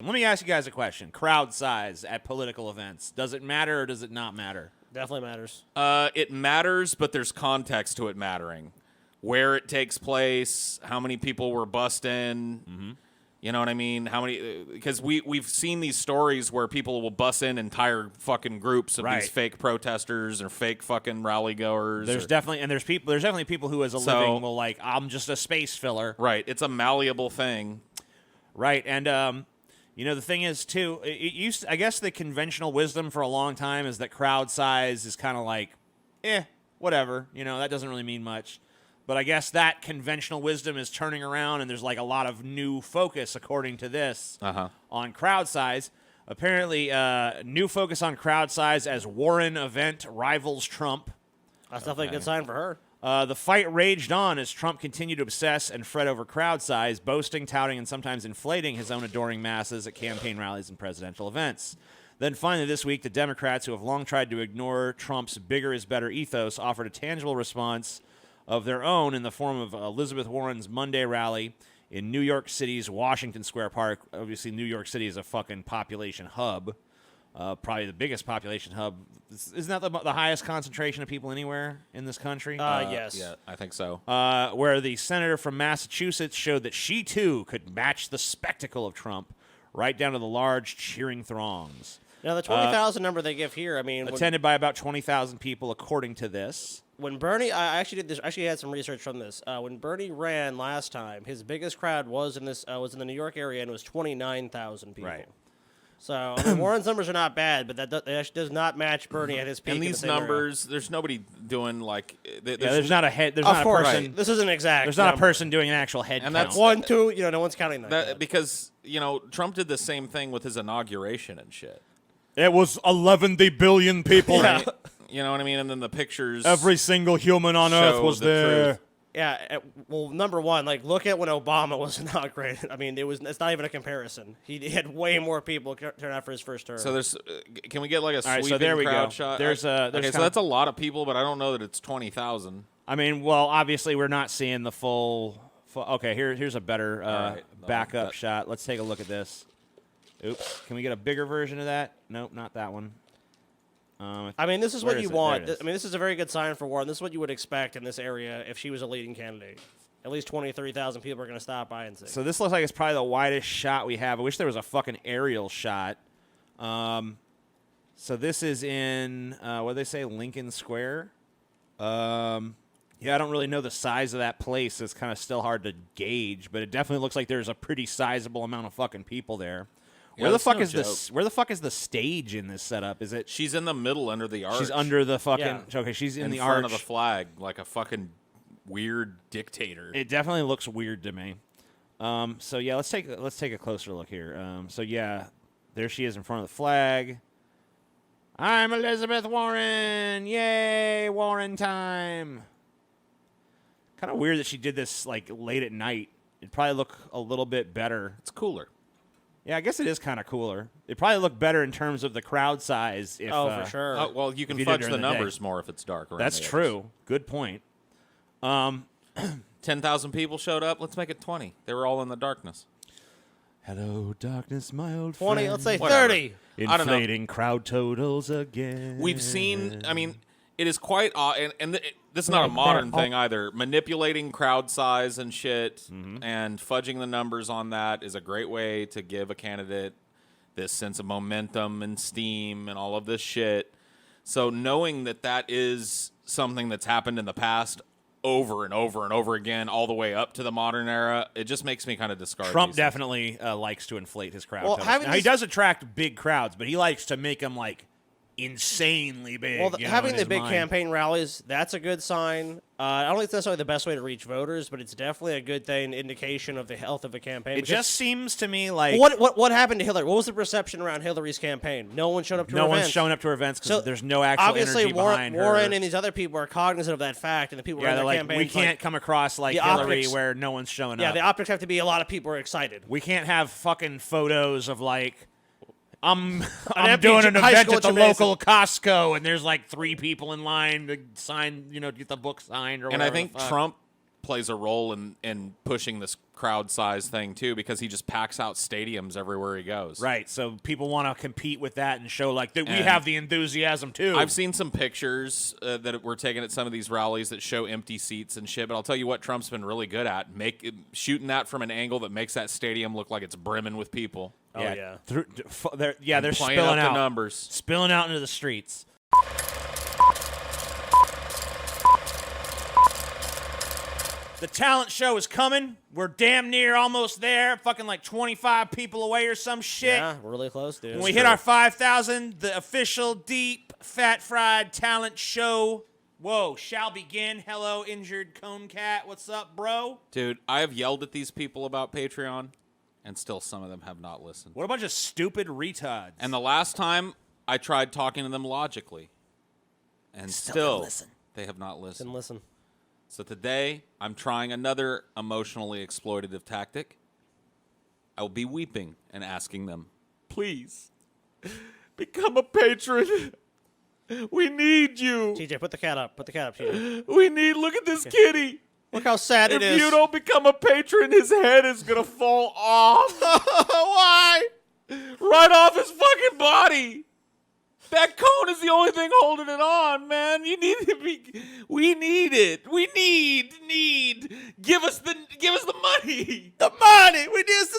Let me ask you guys a question. Crowd size at political events. Does it matter or does it not matter? Definitely matters. It matters, but there's context to it mattering. Where it takes place, how many people were busting. Mm-hmm. You know what I mean? How many? Because we've seen these stories where people will bus in entire fucking groups of these fake protesters or fake fucking rally goers. There's definitely people who, as a living, will like, I'm just a space filler. Right. It's a malleable thing. Right. And you know, the thing is too, I guess the conventional wisdom for a long time is that crowd size is kind of like, whatever. You know, that doesn't really mean much. But I guess that conventional wisdom is turning around, and there's like a lot of new focus, according to this, on crowd size. Apparently, new focus on crowd size as Warren event rivals Trump. That's definitely a good sign for her. The fight raged on as Trump continued to obsess and fret over crowd size, boasting, touting, and sometimes inflating his own adoring masses at campaign rallies and presidential events. Then finally this week, the Democrats, who have long tried to ignore Trump's bigger is better ethos, offered a tangible response of their own in the form of Elizabeth Warren's Monday rally in New York City's Washington Square Park. Obviously, New York City is a fucking population hub, probably the biggest population hub. Isn't that the highest concentration of people anywhere in this country? Yes. Yeah, I think so. Where the senator from Massachusetts showed that she, too, could match the spectacle of Trump right down to the large cheering throngs. Now, the 20,000 number they give here, I mean... Attended by about 20,000 people, according to this. When Bernie, I actually did this. Actually, had some research from this. When Bernie ran last time, his biggest crowd was in the New York area, and it was 29,000 people. Right. So I mean, Warren's numbers are not bad, but that actually does not match Bernie at his peak. And these numbers, there's nobody doing like. There's not a head. There's of not course, a person. Right. This isn't exact. There's not a person doing an actual head and count. that's 1, 2. You know, no one's counting that. Because Trump did the same thing with his inauguration and shit. It was 11 billion people. Yeah. You know what I mean? And then the pictures. Every single human on Earth was there. Truth. Yeah. Well, number one, like look at when Obama was inaugurated. I mean, it's not even a comparison. He had way more people turn out for his first term. So there's. Can we get like a sweeping so there we crowd go. shot? There's okay, so that's a lot of people, but I don't know that it's 20,000. I mean, well, obviously we're not seeing the full okay, here's a better backup shot. Let's take a look at this. Oops. Can we get a bigger version of that? Nope, not that one. I mean, this is what you want. I mean, this is a very good sign for Warren. This is what you would expect in this area if she was a leading candidate. At least 20, 30,000 people are going to stop by and see. So this looks like it's probably the widest shot we have. I wish there was a fucking aerial shot. So this is in, what do they say, Lincoln Square? Yeah, I don't really know the size of that place. It's kind of still hard to gauge, but it definitely looks like there's a pretty sizable amount of fucking people there. Where the fuck is this? Where the fuck is the stage in this setup? Is it? She's in the middle under the arch. She's under the fucking. Yeah. Okay, she's in the front arch of the flag, like a fucking weird dictator. It definitely looks weird to me. So yeah, let's take a closer look here. So yeah, there she is in front of the flag. I'm Elizabeth Warren. Yay, Warren time. Kind of weird that she did this like late at night. It'd probably look a little bit better. It's cooler. Yeah, I guess it is kind of cooler. It'd probably look better in terms of the crowd size. If, for sure. Well, you can you fudge did the during the numbers more if it's dark. That's true. Good point. 10,000 people showed up. Let's make it 20. They were all in the darkness. Hello, darkness, my old 20, friend. let's say Whatever. 30. Inflating crowd totals again. We've seen, I mean, it is quite odd, and this is not a modern thing either. Manipulating crowd size and shit and fudging the numbers on that is a great way to give a candidate this sense of momentum and steam and all of this shit. So knowing that that is something that's happened in the past over and over and over again, all the way up to the modern era, it just makes me kind of discard. Trump definitely likes to inflate his crowd. Well, Now, he does attract big crowds, but he likes to make them like insanely big. Well, having the big mind. campaign rallies, that's a good sign. I don't think it's necessarily the best way to reach voters, but it's definitely a good thing, indication of the health of a campaign. It just seems to me like what happened to Hillary? What was the perception around Hillary's campaign? No one showed up to her no events. one's showing up to her events because So, there's no actual obviously energy behind her. Warren and these other people are cognizant of that fact, and the people Yeah, around they're their like, campaigns we can't come across like the Hillary optics- where no one's showing Yeah, up. the optics have to be a lot of people are excited. We can't have fucking photos of like I'm empty doing an high event school at the gymnasium. local Costco and there's like 3 people in line to sign, get the book signed or And whatever. I think the fuck. Trump plays a role in pushing this crowd size thing too, because he just packs out stadiums everywhere he goes. Right, so people want to compete with that and show like that we have the enthusiasm too. I've seen some pictures that were taken at some of these rallies that show empty seats and shit, but I'll tell you what Trump's been really good at, shooting that from an angle that makes that stadium look like it's brimming with people. Oh yeah. They're Playing spilling up out the numbers. spilling out into the streets. The talent show is coming. We're damn near almost there. Fucking like 25 people away or some shit. Yeah, we're really close, dude. When we hit our 5,000, the official deep fat fried talent show, shall begin. Hello, injured cone cat. What's up, bro? Dude, I have yelled at these people about Patreon, and still some of them have not listened. What a bunch of stupid retards. And the last time I tried talking to them logically, and still they have not listened. Didn't listen. So today, I'm trying another emotionally exploitative tactic. I will be weeping and asking them, please, become a patron. We need you. TJ, put the cat up. Put the cat up, TJ. Look at this kitty. Look how sad it is. If you don't become a patron, his head is going to fall off. Why? Right off his fucking body. That cone is the only thing holding it on, man. You need to be. We need it. We need. Give us the money. The money. We need some